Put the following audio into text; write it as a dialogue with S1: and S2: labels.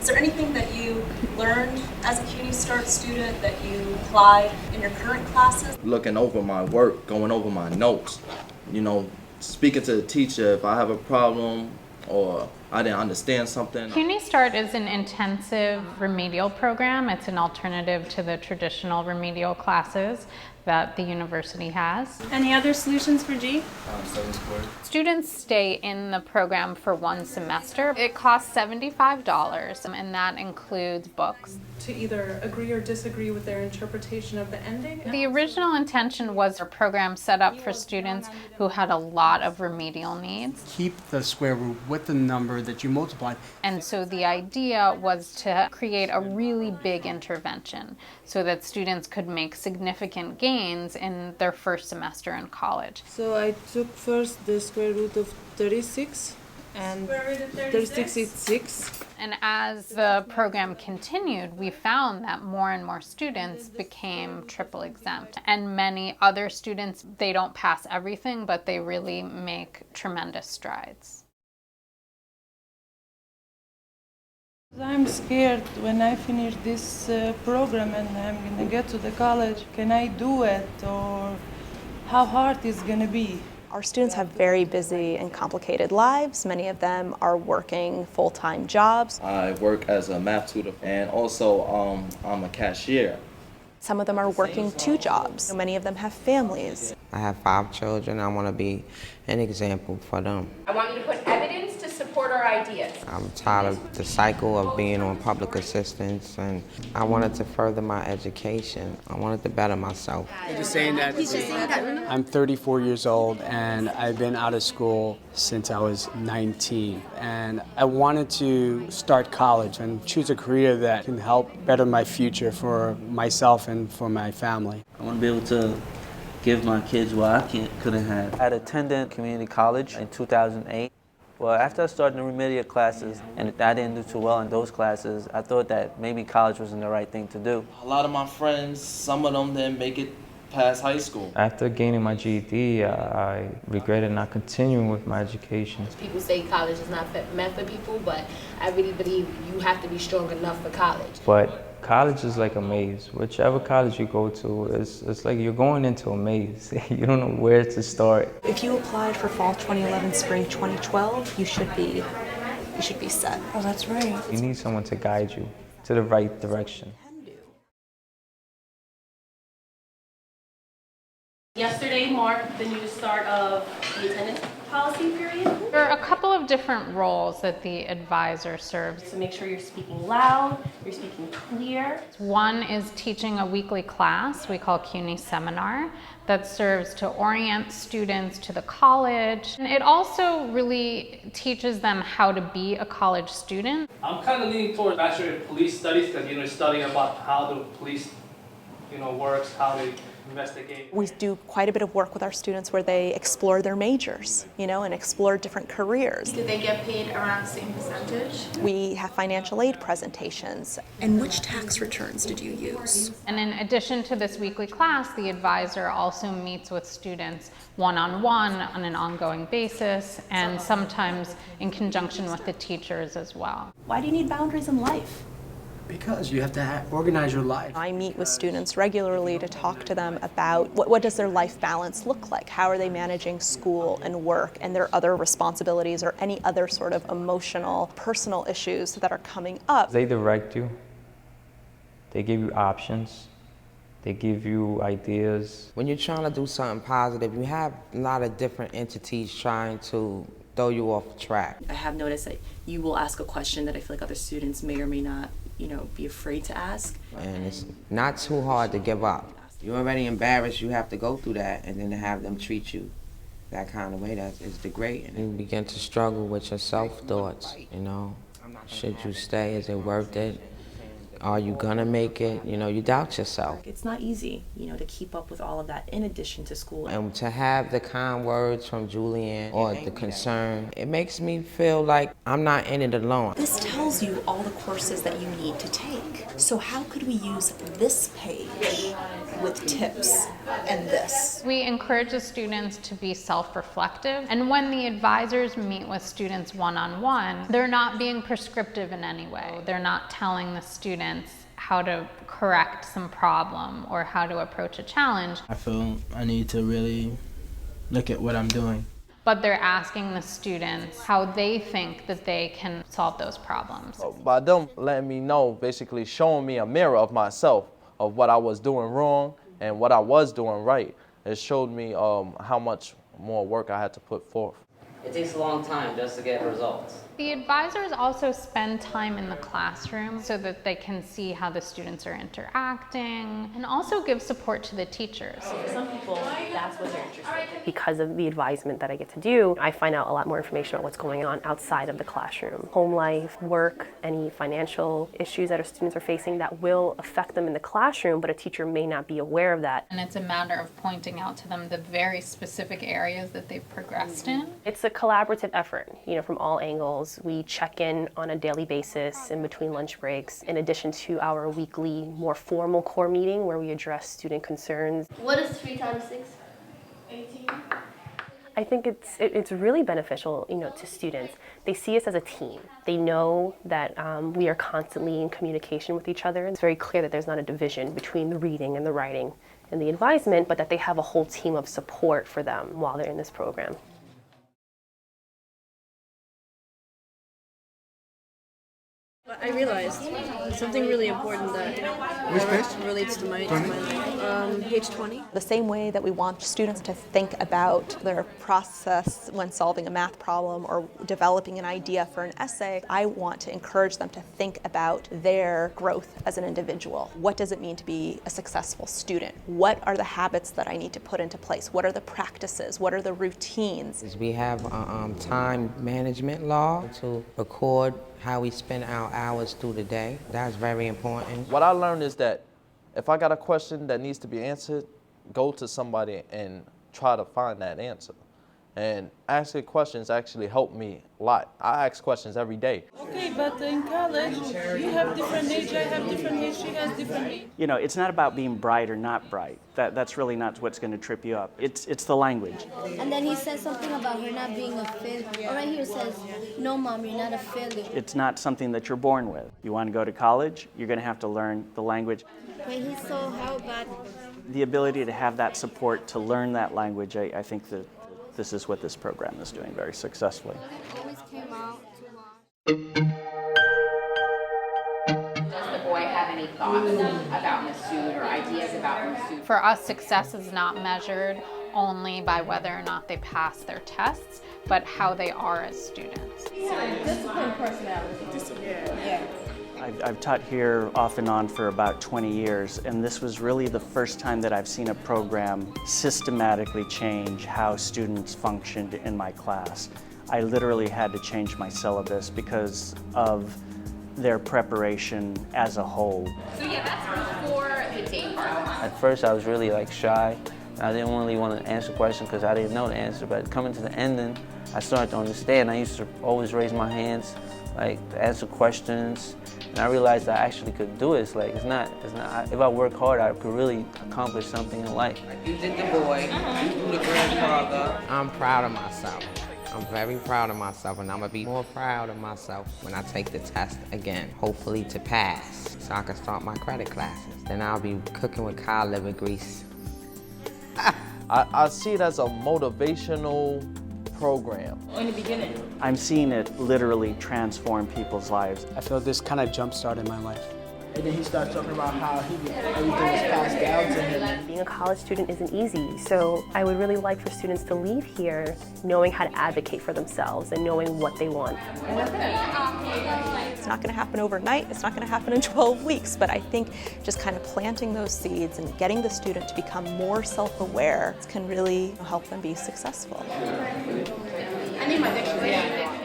S1: there anything that you learned as a CUNY Start student that you apply in your current classes?
S2: Looking over my work, going over my notes, speaking to the teacher if I have a problem or I didn't understand something.
S3: CUNY Start is an intensive remedial program. It's an alternative to the traditional remedial classes that the university has.
S4: Any other solutions for G?
S3: Students stay in the program for 1 semester. It costs $75, and that includes books.
S4: To either agree or disagree with their interpretation of the ending?
S3: The original intention was a program set up for students who had a lot of remedial needs.
S5: Keep the square root with the number that you multiplied.
S3: And so the idea was to create a really big intervention so that students could make significant gains in their first semester in college.
S6: So I took first the square root of 36, and
S4: Square root of
S6: 36 is 6.
S3: And as the program continued, we found that more and more students became triple exempt. And many other students, they don't pass everything, but they really make tremendous strides.
S6: I'm scared when I finish this program and I'm gonna get to the college. Can I do it, or how hard it's gonna be?
S7: Our students have very busy and complicated lives. Many of them are working full-time jobs.
S2: I work as a math tutor and also I'm a cashier.
S7: Some of them are working 2 jobs. Many of them have families.
S8: I have 5 children. I want to be an example for them.
S9: I want you to put evidence to support our ideas.
S8: I'm tired of the cycle of being on public assistance, and I wanted to further my education. I wanted to better myself.
S5: Just saying that I'm 34 years old and I've been out of school since I was 19. And I wanted to start college and choose a career that can help better my future for myself and for my family.
S10: I want to be able to give my kids what I couldn't have. I had attended community college in 2008. Well, after I started the remedial classes and I didn't do too well in those classes, I thought that maybe college wasn't the right thing to do.
S2: A lot of my friends, some of them didn't make it past high school.
S11: After gaining my GED, I regretted not continuing with my education.
S9: People say college is not meant for people, but I really believe you have to be strong enough for college.
S11: But college is like a maze. Whichever college you go to, it's like you're going into a maze. You don't know where to start.
S7: If you applied for fall 2011, spring 2012, you should be set.
S6: Oh, that's right.
S11: You need someone to guide you to the right direction.
S4: Yesterday marked the new start of the attendance policy period.
S3: There are a couple of different roles that the advisor serves.
S4: So make sure you're speaking loud, you're speaking clear.
S3: One is teaching a weekly class we call CUNY Seminar that serves to orient students to the college. And it also really teaches them how to be a college student.
S12: I'm kind of leaning towards Bachelor in Police Studies because, studying about how the police, works, how they investigate.
S7: We do quite a bit of work with our students where they explore their majors, and explore different careers.
S9: Do they get paid around the same percentage?
S7: We have financial aid presentations.
S1: And which tax returns did you use?
S3: And in addition to this weekly class, the advisor also meets with students one-on-one on an ongoing basis, and sometimes in conjunction with the teachers as well.
S7: Why do you need boundaries in life?
S5: Because you have to organize your life.
S7: I meet with students regularly to talk to them about what does their life balance look like? How are they managing school and work and their other responsibilities or any other sort of emotional, personal issues that are coming up?
S11: They direct you. They give you options. They give you ideas.
S8: When you're trying to do something positive, you have a lot of different entities trying to throw you off track.
S1: I have noticed that you will ask a question that I feel like other students may or may not be afraid to ask.
S8: And it's not too hard to give up. You're already embarrassed, you have to go through that, and then to have them treat you that kind of way, that is degrading. You begin to struggle with your self-thoughts, Should you stay? Is it worth it? Are you gonna make it? You know, you doubt yourself.
S13: It's not easy, to keep up with all of that in addition to school.
S8: And to have the kind words from Julian or the concern, it makes me feel like I'm not in it alone.
S7: This tells you all the courses that you need to take. So how could we use this page with tips and this?
S3: We encourage the students to be self-reflective, and when the advisors meet with students one-on-one, they're not being prescriptive in any way. They're not telling the students how to correct some problem or how to approach a challenge.
S14: I feel I need to really look at what I'm doing.
S3: But they're asking the students how they think that they can solve those problems.
S2: By them letting me know, basically showing me a mirror of myself, of what I was doing wrong and what I was doing right, it showed me how much more work I had to put forth.
S15: It takes a long time just to get results.
S3: The advisors also spend time in the classroom so that they can see how the students are interacting and also give support to the teachers.
S4: For some people, that's what they're interested in.
S16: Because of the advisement that I get to do, I find out a lot more information about what's going on outside of the classroom. Home life, work, any financial issues that our students are facing that will affect them in the classroom, but a teacher may not be aware of that.
S3: And it's a matter of pointing out to them the very specific areas that they've progressed in.
S16: It's a collaborative effort, from all angles. We check in on a daily basis in between lunch breaks, in addition to our weekly, more formal core meeting where we address student concerns.
S4: What is 3 times 6? 18.
S16: I think it's really beneficial, to students. They see us as a team. They know that we are constantly in communication with each other. It's very clear that there's not a division between the reading and the writing and the advisement, but that they have a whole team of support for them while they're in this program.
S17: I realized something really important that relates to my page 20.
S7: The same way that we want students to think about their process when solving a math problem or developing an idea for an essay, I want to encourage them to think about their growth as an individual. What does it mean to be a successful student? What are the habits that I need to put into place? What are the practices? What are the routines?
S8: We have a time management law to record how we spend our hours through the day. That's very important.
S2: What I learned is that if I got a question that needs to be answered, go to somebody and try to find that answer. And asking questions actually helped me a lot. I ask questions every day.
S6: Okay, but in college, you have different age, I have different age, she has different age.
S18: It's not about being bright or not bright. That's really not what's going to trip you up. It's the language.
S19: And then he says something about her not being a failure. Or right here it says, no mom, you're not a failure.
S18: It's not something that you're born with. You want to go to college, you're going to have to learn the language.
S19: When he saw how bad...
S18: The ability to have that support to learn that language, I think that this is what this program is doing very successfully.
S9: Does the boy have any thoughts about Masood or ideas about Masood?
S3: For us, success is not measured only by whether or not they pass their tests, but how they are as students.
S4: Discipline, personality. Discipline. Yeah.
S18: I've taught here off and on for about 20 years, and this was really the first time that I've seen a program systematically change how students functioned in my class. I literally had to change my syllabus because of their preparation as a whole.
S9: So yeah, that's before the day part.
S10: At first I was really shy. I didn't really want to answer questions because I didn't know the answer, but coming to the ending, I started to understand. I used to always raise my hands, to answer questions, and I realized I actually could do it. It's not, if I work hard, I could really accomplish something in life.
S8: You did the boy, you do the grandfather. I'm proud of myself. I'm very proud of myself, and I'm gonna be more proud of myself when I take the test again, hopefully to pass, so I can start my credit classes. Then I'll be cooking with cod liver grease.
S2: I see it as a motivational program.
S4: In the beginning.
S18: I'm seeing it literally transform people's lives.
S5: I feel this kind of jump-started my life. And then he starts talking about how everything was passed down to him.
S16: Being a college student isn't easy, so I would really like for students to leave here knowing how to advocate for themselves and knowing what they want.
S7: It's not going to happen overnight, it's not going to happen in 12 weeks, but I think just kind of planting those seeds and getting the student to become more self-aware can really help them be successful.
S9: I need my dictionary.